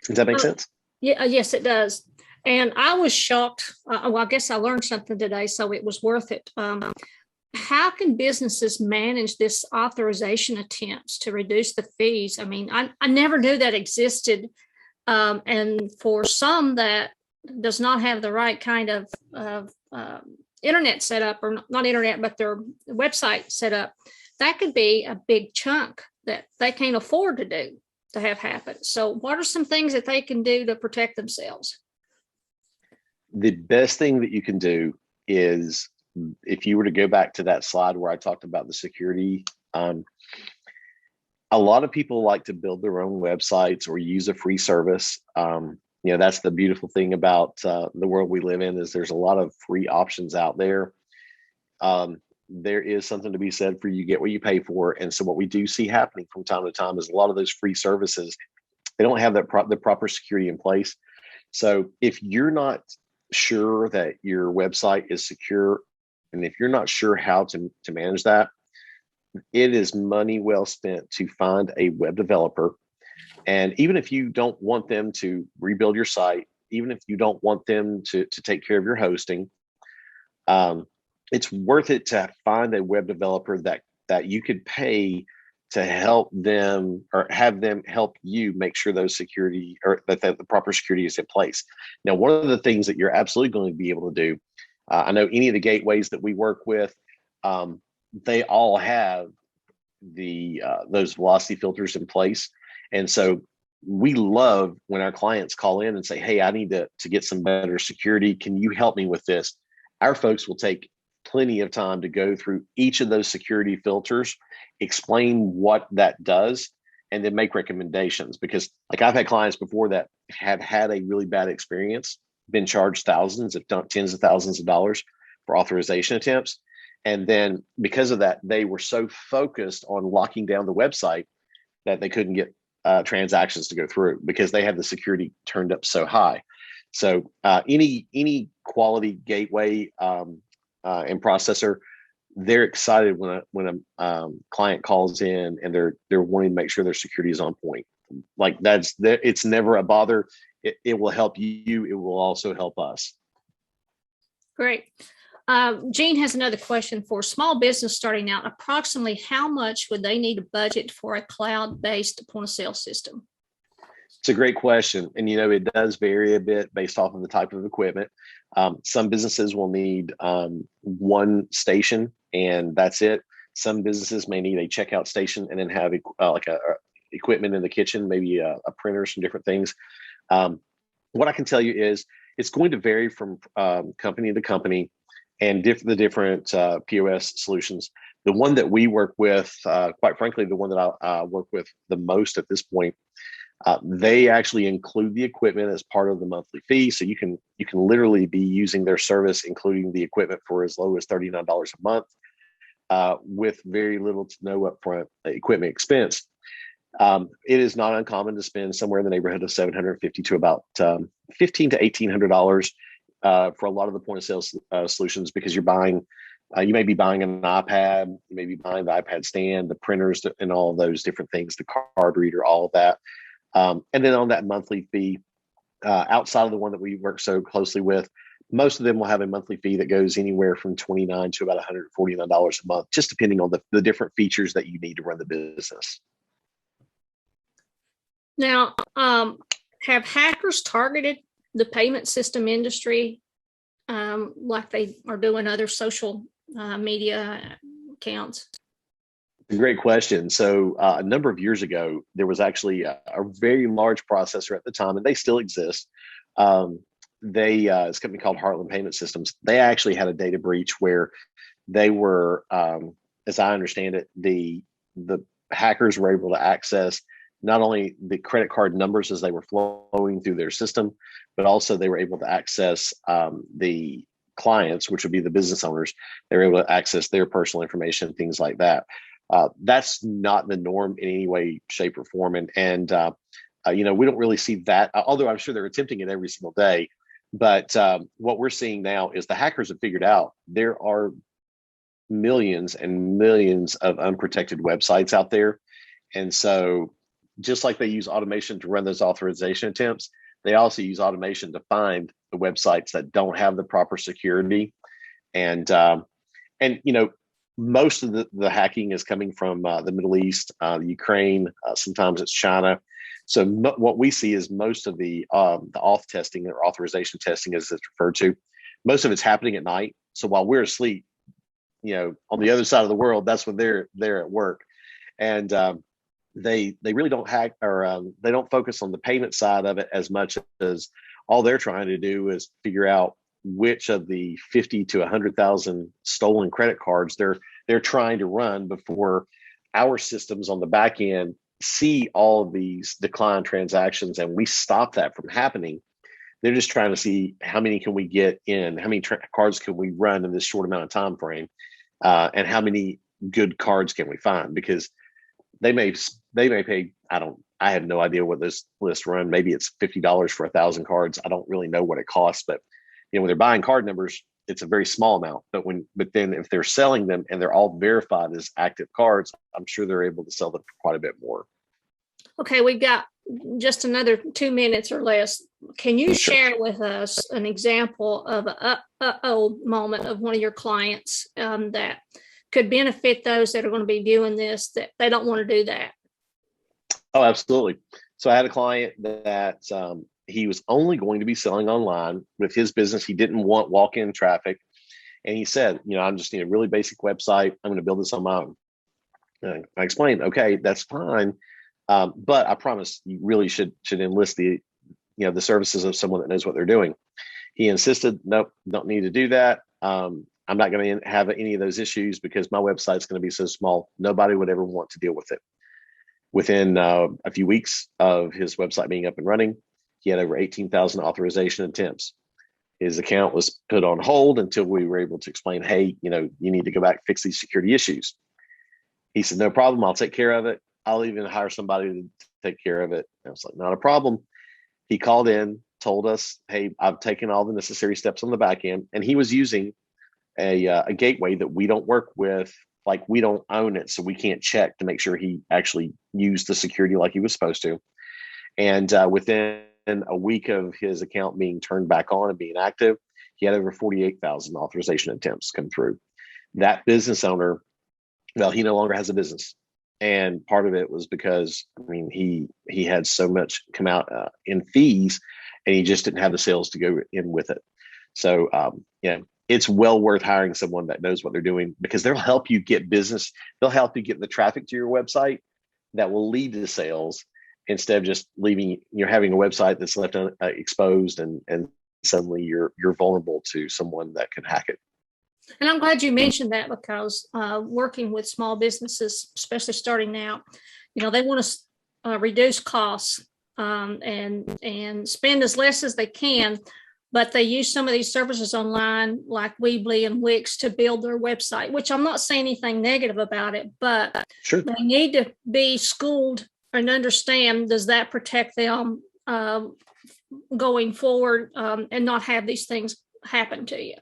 Does that make sense? Yeah, yes, it does. And I was shocked. Well, I guess I learned something today, so it was worth it. How can businesses manage this authorization attempts to reduce the fees? I mean, I never knew that existed. And for some that does not have the right kind of internet set up, or not internet, but their website set up, that could be a big chunk that they can't afford to have happen. So what are some things that they can do to protect themselves? The best thing that you can do is, if you were to go back to that slide where I talked about the security, a lot of people like to build their own websites or use a free service. That's the beautiful thing about the world we live in, is there's a lot of free options out there. There is something to be said for you get what you pay for. And so what we do see happening from time to time is a lot of those free services, they don't have the proper security in place. So if you're not sure that your website is secure, and if you're not sure how to manage that, it is money well spent to find a web developer. And even if you don't want them to rebuild your site, even if you don't want them to take care of your hosting, it's worth it to find a web developer that you could pay to help them, or have them help you make sure those security, or that the proper security is in place. Now, one of the things that you're absolutely going to be able to do, I know any of the gateways that we work with, they all have those velocity filters in place. And so we love when our clients call in and say, hey, I need to get some better security. Can you help me with this? Our folks will take plenty of time to go through each of those security filters, explain what that does, and then make recommendations. Because like, I've had clients before that have had a really bad experience, been charged thousands, if not tens of thousands of dollars for authorization attempts. And then because of that, they were so focused on locking down the website that they couldn't get transactions to go through because they had the security turned up so high. So any quality gateway and processor, they're excited when a client calls in and they're wanting to make sure their security is on point. Like, it's never a bother. It will help you. It will also help us. Great. Jean has another question. For a small business starting out, approximately how much would they need a budget for a cloud-based point of sale system? It's a great question. And, it does vary a bit based off of the type of equipment. Some businesses will need one station and that's it. Some businesses may need a checkout station and then have like a equipment in the kitchen, maybe a printer, some different things. What I can tell you is it's going to vary from company to company and the different POS solutions. The one that we work with, quite frankly, the one that I work with the most at this point, they actually include the equipment as part of the monthly fee. So you can literally be using their service, including the equipment, for as low as $39 a month, with very little to no upfront equipment expense. It is not uncommon to spend somewhere in the neighborhood of $750 to about $1,500 to $1,800 for a lot of the point of sale solutions, because you're buying, you may be buying an iPad, you may be buying the iPad stand, the printers, and all of those different things, the card reader, all of that. And then on that monthly fee, outside of the one that we work so closely with, most of them will have a monthly fee that goes anywhere from $29 to about $149 a month, just depending on the different features that you need to run the business. Now, have hackers targeted the payment system industry like they are doing other social media accounts? Great question. So a number of years ago, there was actually a very large processor at the time, and they still exist. It's a company called Heartland Payment Systems. They actually had a data breach where they were, as I understand it, the hackers were able to access not only the credit card numbers as they were flowing through their system, but also they were able to access the clients, which would be the business owners. They were able to access their personal information, things like that. That's not the norm in any way, shape, or form. And we don't really see that, although I'm sure they're attempting it every single day. But what we're seeing now is the hackers have figured out there are millions and millions of unprotected websites out there. And so just like they use automation to run those authorization attempts, they also use automation to find the websites that don't have the proper security. And most of the hacking is coming from the Middle East, Ukraine, sometimes it's China. So what we see is most of the auth testing or authorization testing, as it's referred to, most of it's happening at night. So while we're asleep, on the other side of the world, that's when they're at work. And they really don't hack, or they don't focus on the payment side of it as much as all they're trying to do is figure out which of the 50 to 100,000 stolen credit cards they're trying to run before our systems on the back end see all of these declined transactions, and we stop that from happening. They're just trying to see how many can we get in, how many cards can we run in this short amount of time frame, and how many good cards can we find, because they may pay, I have no idea what this list run. Maybe it's $50 for 1,000 cards. I don't really know what it costs, but when they're buying card numbers, it's a very small amount. But then if they're selling them and they're all verified as active cards, I'm sure they're able to sell them for quite a bit more. Okay, we've got just another 2 minutes or less. Can you Sure. share with us an example of a uh-oh moment of one of your clients that could benefit those that are going to be viewing this, that they don't want to do that? Oh, absolutely. So I had a client that he was only going to be selling online with his business. He didn't want walk-in traffic. And he said, I'm just need a really basic website. I'm going to build this on my own. And I explained, okay, that's fine. But I promise you really should enlist the services of someone that knows what they're doing. He insisted, nope, don't need to do that. I'm not going to have any of those issues because my website's going to be so small. Nobody would ever want to deal with it. Within a few weeks of his website being up and running, he had over 18,000 authorization attempts. His account was put on hold until we were able to explain, hey, you need to go back and fix these security issues. He said, no problem. I'll take care of it. I'll even hire somebody to take care of it. I was like, not a problem. He called in, told us, hey, I've taken all the necessary steps on the back end. And he was using a gateway that we don't work with. Like, we don't own it, so we can't check to make sure he actually used the security like he was supposed to. And within a week of his account being turned back on and being active, he had over 48,000 authorization attempts come through. That business owner, well, he no longer has a business. And part of it was because, he had so much come out in fees, and he just didn't have the sales to go in with it. So, it's well worth hiring someone that knows what they're doing, because they'll help you get business. They'll help you get the traffic to your website that will lead to sales, instead of just having a website that's left exposed and suddenly you're vulnerable to someone that can hack it. And I'm glad you mentioned that, because working with small businesses, especially starting out, they want to reduce costs and spend as less as they can. But they use some of these services online, like Weebly and Wix, to build their website, which I'm not saying anything negative about it, but Sure. They need to be schooled and understand, does that protect them going forward and not have these things happen to you?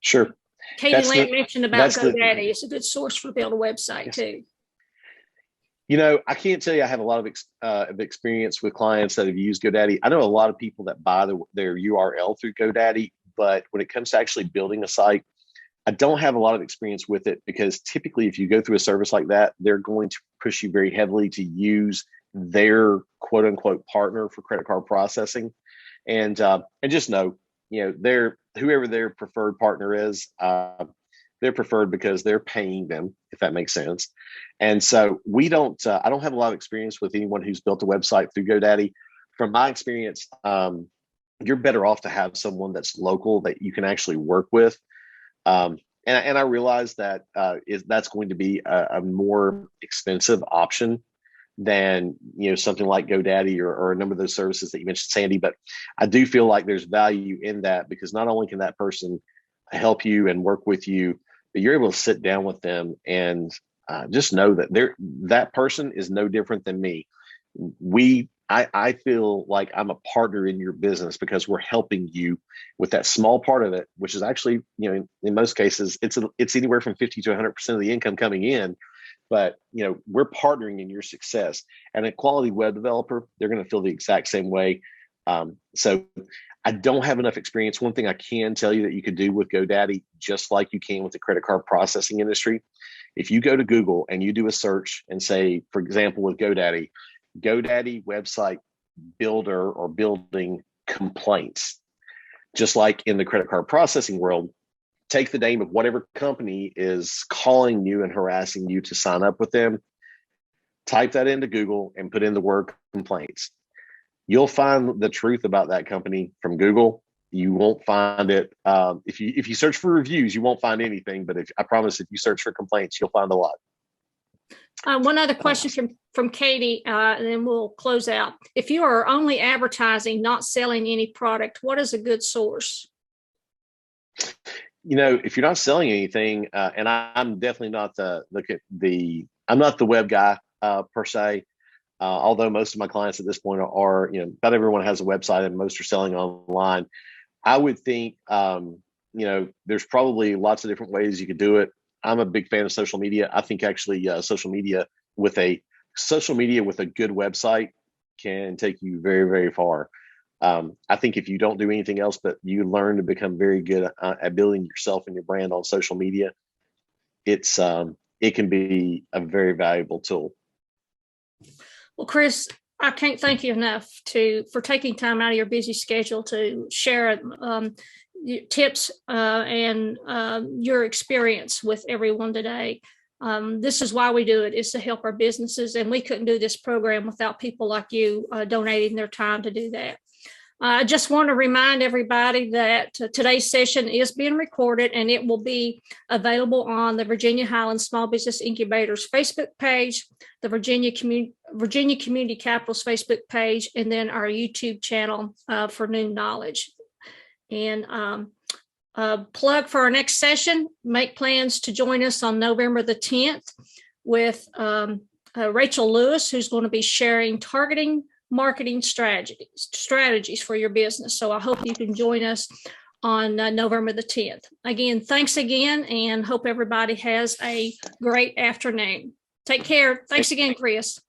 Sure. Katie Lamb mentioned about GoDaddy. It's a good source for build a website too. I can't tell you I have a lot of experience with clients that have used GoDaddy. I know a lot of people that buy their URL through GoDaddy, but when it comes to actually building a site, I don't have a lot of experience with it, because typically if you go through a service like that, they're going to push you very heavily to use their quote unquote partner for credit card processing. And just know, whoever their preferred partner is, they're preferred because they're paying them, if that makes sense. And so I don't have a lot of experience with anyone who's built a website through GoDaddy. From my experience, you're better off to have someone that's local that you can actually work with. And I realize that that's going to be a more expensive option than something like GoDaddy or a number of those services that you mentioned, Sandy. But I do feel like there's value in that, because not only can that person help you and work with you, but you're able to sit down with them and just know that that person is no different than me. I feel like I'm a partner in your business because we're helping you with that small part of it, which is actually, in most cases, it's anywhere from 50 to 100% of the income coming in. But we're partnering in your success. And a quality web developer, they're going to feel the exact same way. So I don't have enough experience. One thing I can tell you that you could do with GoDaddy, just like you can with the credit card processing industry, if you go to Google and you do a search and say, for example, with GoDaddy website builder or building complaints, just like in the credit card processing world, take the name of whatever company is calling you and harassing you to sign up with them, type that into Google and put in the word complaints. You'll find the truth about that company from Google. You won't find it. If you search for reviews, you won't find anything. But I promise, if you search for complaints, you'll find a lot. One other question from Katie, and then we'll close out. If you are only advertising, not selling any product, what is a good source? If you're not selling anything, and I'm definitely not I'm not the web guy per se. Although most of my clients at this point are, not everyone has a website and most are selling online. I would think, there's probably lots of different ways you could do it. I'm a big fan of social media. I think actually social media with a good website can take you very, very far. I think if you don't do anything else, but you learn to become very good at building yourself and your brand on social media, it can be a very valuable tool. Well, Chris, I can't thank you enough for taking time out of your busy schedule to share tips and your experience with everyone today. This is why we do it, is to help our businesses, and we couldn't do this program without people like you donating their time to do that. I just want to remind everybody that today's session is being recorded, and it will be available on the Virginia Highlands Small Business Incubator's Facebook page, the Virginia Community Capital's Facebook page, and then our YouTube channel for New Knowledge. And plug for our next session, make plans to join us on November the 10th with Rachel Lewis, who's going to be sharing targeting marketing strategies for your business. So I hope you can join us on November the 10th. Again, thanks again, and hope everybody has a great afternoon. Take care. Thanks again, Chris.